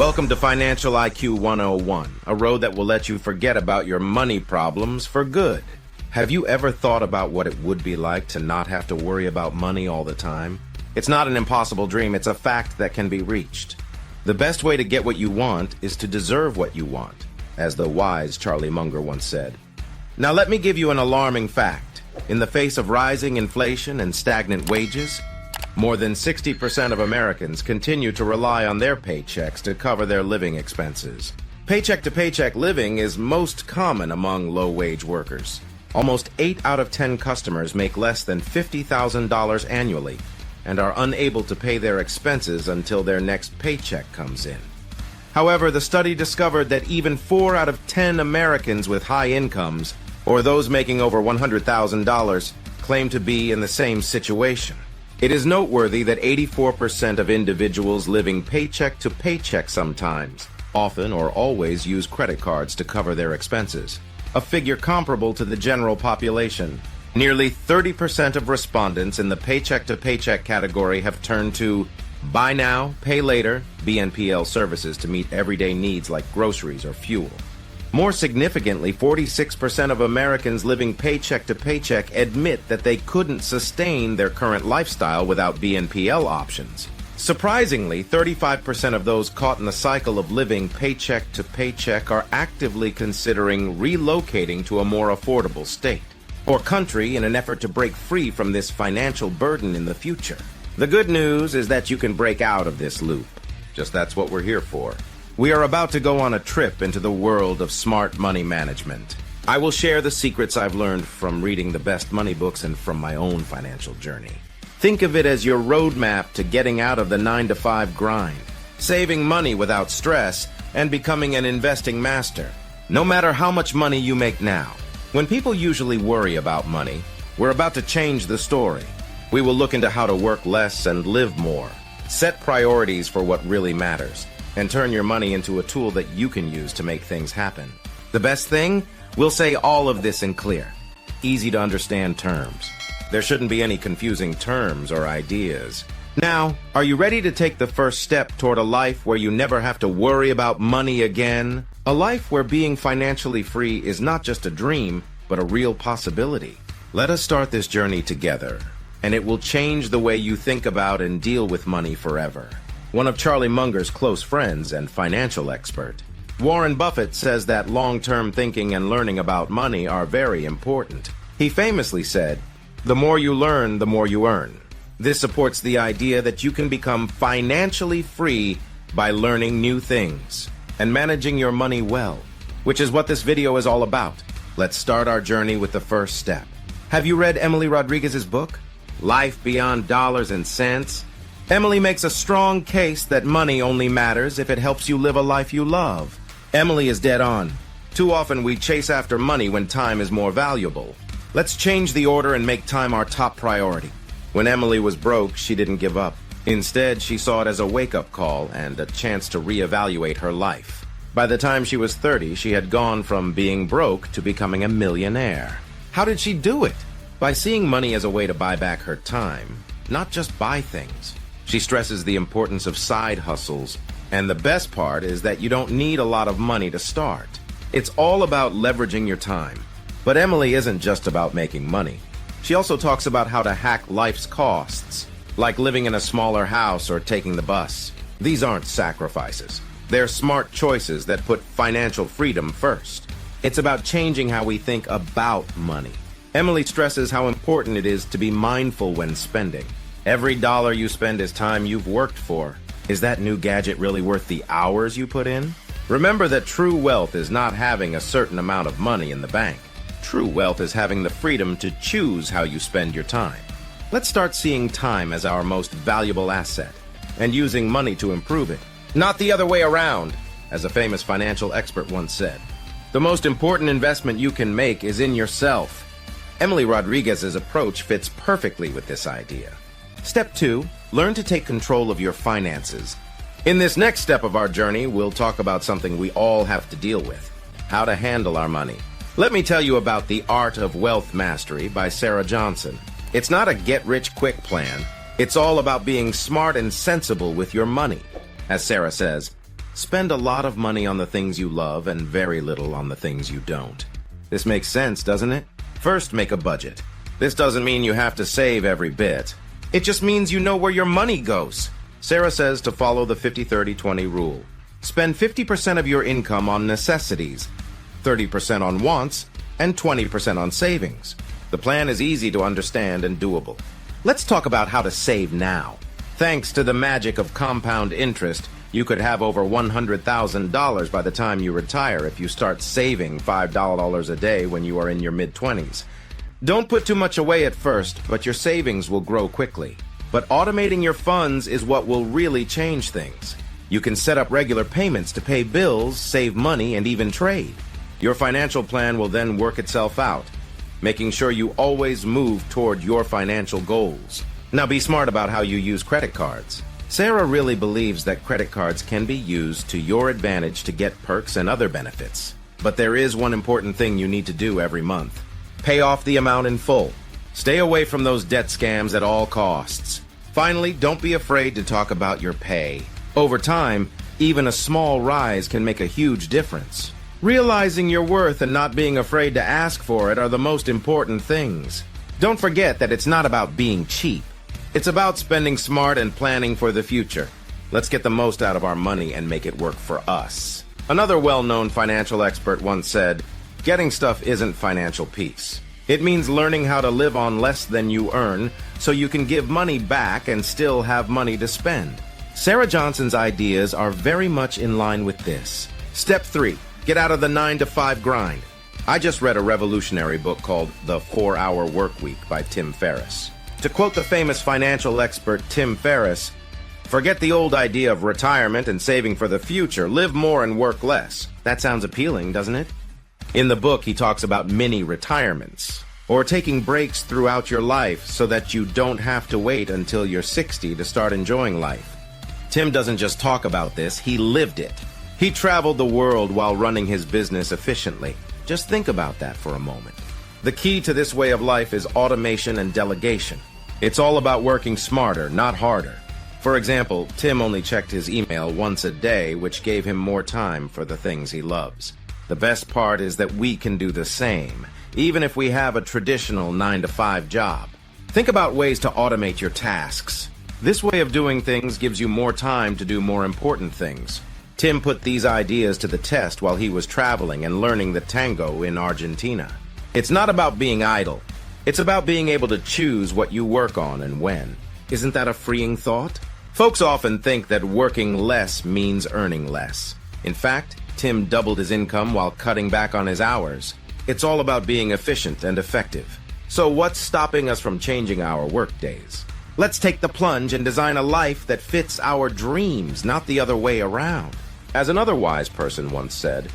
Welcome to Financial IQ 101, a road that will let you forget about your money problems for good. Have you ever thought about what it would be like to not have to worry about money all the time? It's not an impossible dream, it's a fact that can be reached. The best way to get what you want is to deserve what you want, as the wise Charlie Munger once said. Now let me give you an alarming fact. In the face of rising inflation and stagnant wages, more than 60% of Americans continue to rely on their paychecks to cover their living expenses. Paycheck-to-paycheck living is most common among low-wage workers. Almost 8 out of 10 customers make less than $50,000 annually and are unable to pay their expenses until their next paycheck comes in. However, the study discovered that even 4 out of 10 Americans with high incomes, or those making over $100,000, claim to be in the same situation. It is noteworthy that 84% of individuals living paycheck to paycheck sometimes, often or always use credit cards to cover their expenses, a figure comparable to the general population. Nearly 30% of respondents in the paycheck to paycheck category have turned to buy now, pay later, BNPL services to meet everyday needs like groceries or fuel. More significantly, 46% of Americans living paycheck to paycheck admit that they couldn't sustain their current lifestyle without BNPL options. Surprisingly, 35% of those caught in the cycle of living paycheck to paycheck are actively considering relocating to a more affordable state or country in an effort to break free from this financial burden in the future. The good news is that you can break out of this loop. Just that's what we're here for. We are about to go on a trip into the world of smart money management. I will share the secrets I've learned from reading the best money books and from my own financial journey. Think of it as your roadmap to getting out of the 9-to-5 grind, saving money without stress, and becoming an investing master, no matter how much money you make now. When people usually worry about money, we're about to change the story. We will look into how to work less and live more, set priorities for what really matters, and turn your money into a tool that you can use to make things happen. The best thing? We'll say all of this in clear, easy to understand terms. There shouldn't be any confusing terms or ideas. Now, are you ready to take the first step toward a life where you never have to worry about money again? A life where being financially free is not just a dream, but a real possibility. Let us start this journey together, and it will change the way you think about and deal with money forever. One of Charlie Munger's close friends and financial expert, Warren Buffett, says that long-term thinking and learning about money are very important. He famously said, "The more you learn, the more you earn." This supports the idea that you can become financially free by learning new things and managing your money well, which is what this video is all about. Let's start our journey with the first step. Have you read Emily Rodriguez's book, Life Beyond Dollars and Cents? Emily makes a strong case that money only matters if it helps you live a life you love. Emily is dead on. Too often we chase after money when time is more valuable. Let's change the order and make time our top priority. When Emily was broke, she didn't give up. Instead, she saw it as a wake-up call and a chance to reevaluate her life. By the time she was 30, she had gone from being broke to becoming a millionaire. How did she do it? By seeing money as a way to buy back her time, not just buy things. She stresses the importance of side hustles, and the best part is that you don't need a lot of money to start. It's all about leveraging your time. But Emily isn't just about making money. She also talks about how to hack life's costs, like living in a smaller house or taking the bus. These aren't sacrifices. They're smart choices that put financial freedom first. It's about changing how we think about money. Emily stresses how important it is to be mindful when spending. Every dollar you spend is time you've worked for. Is that new gadget really worth the hours you put in? Remember that true wealth is not having a certain amount of money in the bank. True wealth is having the freedom to choose how you spend your time. Let's start seeing time as our most valuable asset and using money to improve it, not the other way around, as a famous financial expert once said. The most important investment you can make is in yourself. Emily Rodriguez's approach fits perfectly with this idea. Step 2, learn to take control of your finances. In this next step of our journey, we'll talk about something we all have to deal with, how to handle our money. Let me tell you about The Art of Wealth Mastery by Sarah Johnson. It's not a get-rich-quick plan. It's all about being smart and sensible with your money. As Sarah says, Spend a lot of money on the things you love and very little on the things you don't. This makes sense, doesn't it? First, make a budget. This doesn't mean you have to save every bit. It just means you know where your money goes. Sarah says to follow the 50-30-20 rule. Spend 50% of your income on necessities, 30% on wants, and 20% on savings. The plan is easy to understand and doable. Let's talk about how to save now. Thanks to the magic of compound interest, you could have over $100,000 by the time you retire if you start saving $5 a day when you are in your mid-20s. Don't put too much away at first, but your savings will grow quickly. But automating your funds is what will really change things. You can set up regular payments to pay bills, save money, and even trade. Your financial plan will then work itself out, making sure you always move toward your financial goals. Now be smart about how you use credit cards. Sarah really believes that credit cards can be used to your advantage to get perks and other benefits. But there is one important thing you need to do every month. Pay off the amount in full. Stay away from those debt scams at all costs. Finally, don't be afraid to talk about your pay. Over time, even a small rise can make a huge difference. Realizing your worth and not being afraid to ask for it are the most important things. Don't forget that it's not about being cheap. It's about spending smart and planning for the future. Let's get the most out of our money and make it work for us. Another well-known financial expert once said, "Getting stuff isn't financial peace. It means learning how to live on less than you earn so you can give money back and still have money to spend." Sarah Johnson's ideas are very much in line with this. Step 3. Get out of the 9-to-5 grind. I just read a revolutionary book called The 4-Hour Workweek by Tim Ferriss. To quote the famous financial expert Tim Ferriss, "Forget the old idea of retirement and saving for the future. Live more and work less." That sounds appealing, doesn't it? In the book, he talks about mini retirements, or taking breaks throughout your life so that you don't have to wait until you're 60 to start enjoying life. Tim doesn't just talk about this, he lived it. He traveled the world while running his business efficiently. Just think about that for a moment. The key to this way of life is automation and delegation. It's all about working smarter, not harder. For example, Tim only checked his email once a day, which gave him more time for the things he loves. The best part is that we can do the same, even if we have a traditional 9-to-5 job. Think about ways to automate your tasks. This way of doing things gives you more time to do more important things. Tim put these ideas to the test while he was traveling and learning the tango in Argentina. It's not about being idle. It's about being able to choose what you work on and when. Isn't that a freeing thought? Folks often think that working less means earning less. In fact, Tim doubled his income while cutting back on his hours. It's all about being efficient and effective. So what's stopping us from changing our work days? Let's take the plunge and design a life that fits our dreams, not the other way around. As another wise person once said,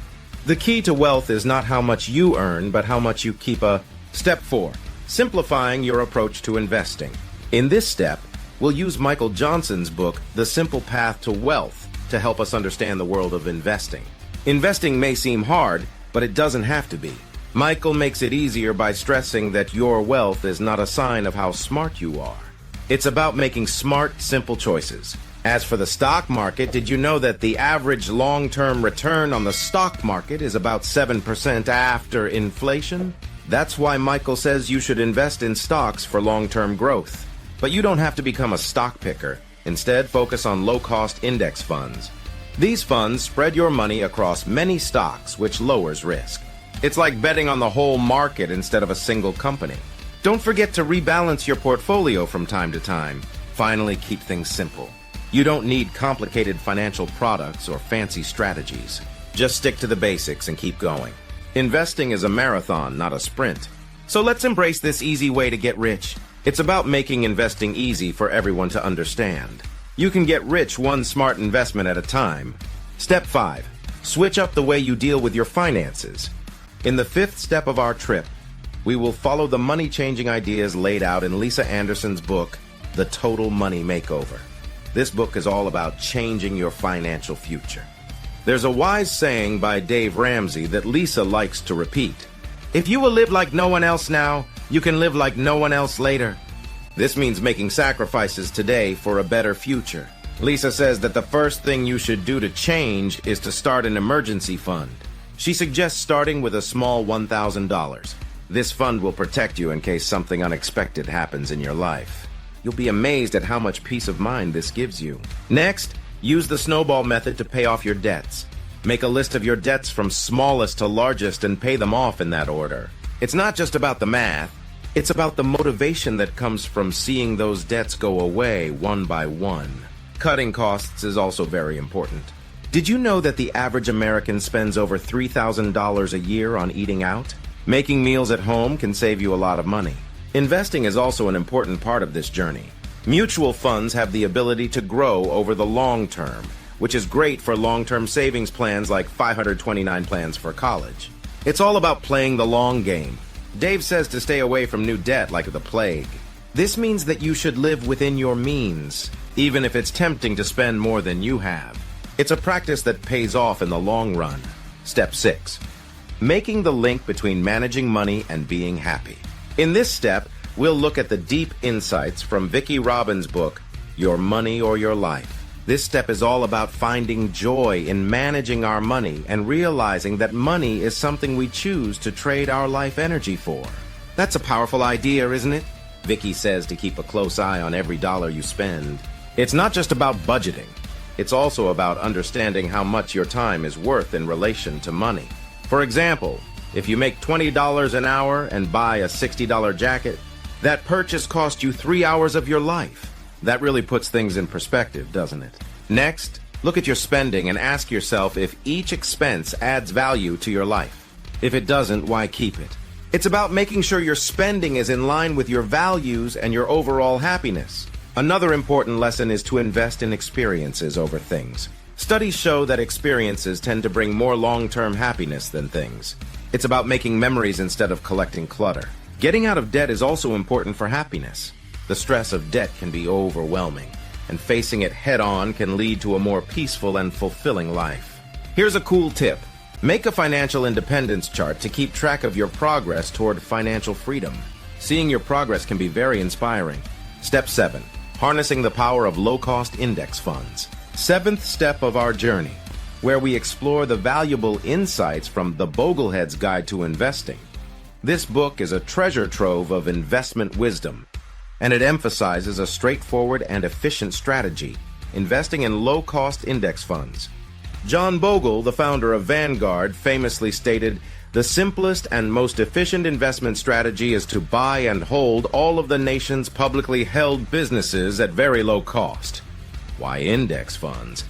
"The key to wealth is not how much you earn, but how much you keep a..." Step 4. Simplifying your approach to investing. In this step, we'll use Michael Johnson's book, The Simple Path to Wealth, to help us understand the world of investing. Investing may seem hard, but it doesn't have to be. Michael makes it easier by stressing that your wealth is not a sign of how smart you are. It's about making smart, simple choices. As for the stock market, did you know that the average long-term return on the stock market is about 7% after inflation? That's why Michael says you should invest in stocks for long-term growth. But you don't have to become a stock picker. Instead, focus on low-cost index funds. These funds spread your money across many stocks, which lowers risk. It's like betting on the whole market instead of a single company. Don't forget to rebalance your portfolio from time to time. Finally, keep things simple. You don't need complicated financial products or fancy strategies. Just stick to the basics and keep going. Investing is a marathon, not a sprint. So let's embrace this easy way to get rich. It's about making investing easy for everyone to understand. You can get rich one smart investment at a time. Step 5. Switch up the way you deal with your finances. In the 5th step of our trip, we will follow the money-changing ideas laid out in Lisa Anderson's book, The Total Money Makeover. This book is all about changing your financial future. There's a wise saying by Dave Ramsey that Lisa likes to repeat. If you will live like no one else now, you can live like no one else later. This means making sacrifices today for a better future. Lisa says that the first thing you should do to change is to start an emergency fund. She suggests starting with a small $1,000. This fund will protect you in case something unexpected happens in your life. You'll be amazed at how much peace of mind this gives you. Next, use the snowball method to pay off your debts. Make a list of your debts from smallest to largest and pay them off in that order. It's not just about the math. It's about the motivation that comes from seeing those debts go away one by one. Cutting costs is also very important. Did you know that the average American spends over $3,000 a year on eating out? Making meals at home can save you a lot of money. Investing is also an important part of this journey. Mutual funds have the ability to grow over the long term, which is great for long-term savings plans like 529 plans for college. It's all about playing the long game. Dave says to stay away from new debt like the plague. This means that you should live within your means, even if it's tempting to spend more than you have. It's a practice that pays off in the long run. Step 6. Making the link between managing money and being happy. In this step, we'll look at the deep insights from Vicki Robbins' book, Your Money or Your Life. This step is all about finding joy in managing our money and realizing that money is something we choose to trade our life energy for. That's a powerful idea, isn't it? Vicki says to keep a close eye on every dollar you spend. It's not just about budgeting. It's also about understanding how much your time is worth in relation to money. For example, if you make $20 an hour and buy a $60 jacket, that purchase cost you 3 hours of your life. That really puts things in perspective, doesn't it? Next, look at your spending and ask yourself if each expense adds value to your life. If it doesn't, why keep it? It's about making sure your spending is in line with your values and your overall happiness. Another important lesson is to invest in experiences over things. Studies show that experiences tend to bring more long-term happiness than things. It's about making memories instead of collecting clutter. Getting out of debt is also important for happiness. The stress of debt can be overwhelming, and facing it head-on can lead to a more peaceful and fulfilling life. Here's a cool tip. Make a financial independence chart to keep track of your progress toward financial freedom. Seeing your progress can be very inspiring. Step 7. Harnessing the power of low-cost index funds. 7th step of our journey, where we explore the valuable insights from the Boglehead's Guide to Investing. This book is a treasure trove of investment wisdom, and it emphasizes a straightforward and efficient strategy, investing in low-cost index funds. John Bogle, the founder of Vanguard, famously stated, "The simplest and most efficient investment strategy is to buy and hold all of the nation's publicly held businesses at very low cost." Why index funds?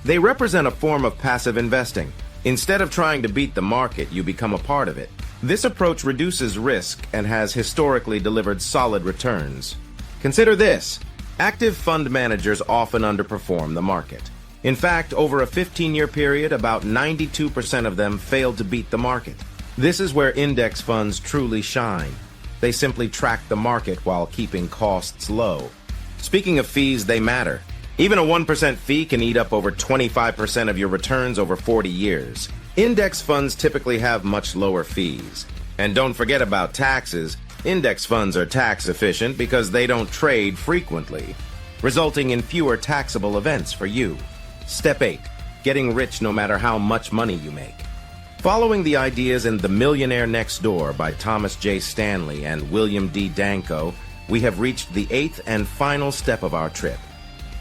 They represent a form of passive investing. Instead of trying to beat the market, you become a part of it. This approach reduces risk and has historically delivered solid returns. Consider this. Active fund managers often underperform the market. In fact, over a 15-year period, about 92% of them failed to beat the market. This is where index funds truly shine. They simply track the market while keeping costs low. Speaking of fees, they matter. Even a 1% fee can eat up over 25% of your returns over 40 years. Index funds typically have much lower fees. And don't forget about taxes. Index funds are tax efficient because they don't trade frequently, resulting in fewer taxable events for you. Step 8. Getting rich no matter how much money you make. Following the ideas in The Millionaire Next Door by Thomas J. Stanley and William D. Danko, we have reached the 8th and final step of our trip.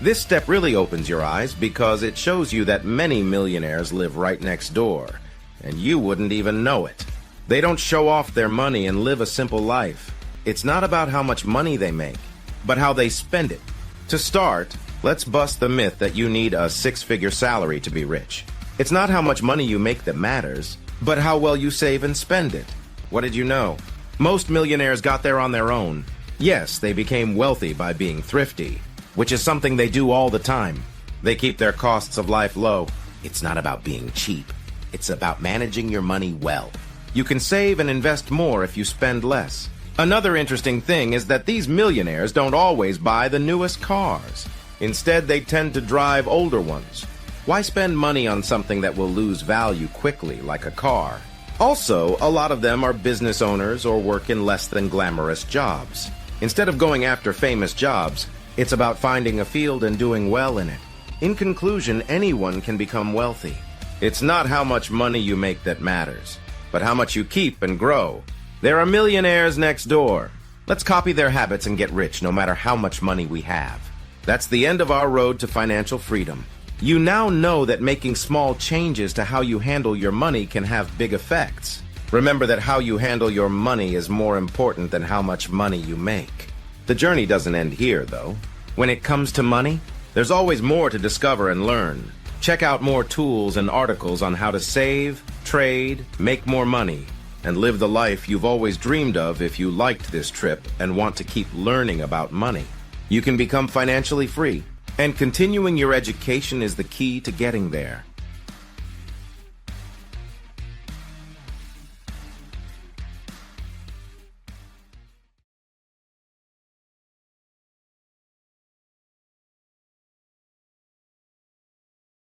This step really opens your eyes because it shows you that many millionaires live right next door, and you wouldn't even know it. They don't show off their money and live a simple life. It's not about how much money they make, but how they spend it. To start, let's bust the myth that you need a 6-figure salary to be rich. It's not how much money you make that matters, but how well you save and spend it. What did you know? Most millionaires got there on their own. Yes, they became wealthy by being thrifty, which is something they do all the time. They keep their costs of life low. It's not about being cheap. It's about managing your money well. You can save and invest more if you spend less. Another interesting thing is that these millionaires don't always buy the newest cars. Instead, they tend to drive older ones. Why spend money on something that will lose value quickly, like a car? Also, a lot of them are business owners or work in less than glamorous jobs. Instead of going after famous jobs, it's about finding a field and doing well in it. In conclusion, anyone can become wealthy. It's not how much money you make that matters, but how much you keep and grow. There are millionaires next door. Let's copy their habits and get rich no matter how much money we have. That's the end of our road to financial freedom. You now know that making small changes to how you handle your money can have big effects. Remember that how you handle your money is more important than how much money you make. The journey doesn't end here, though. When it comes to money, there's always more to discover and learn. Check out more tools and articles on how to save, trade, make more money, and live the life you've always dreamed of if you liked this trip and want to keep learning about money. You can become financially free, and continuing your education is the key to getting there.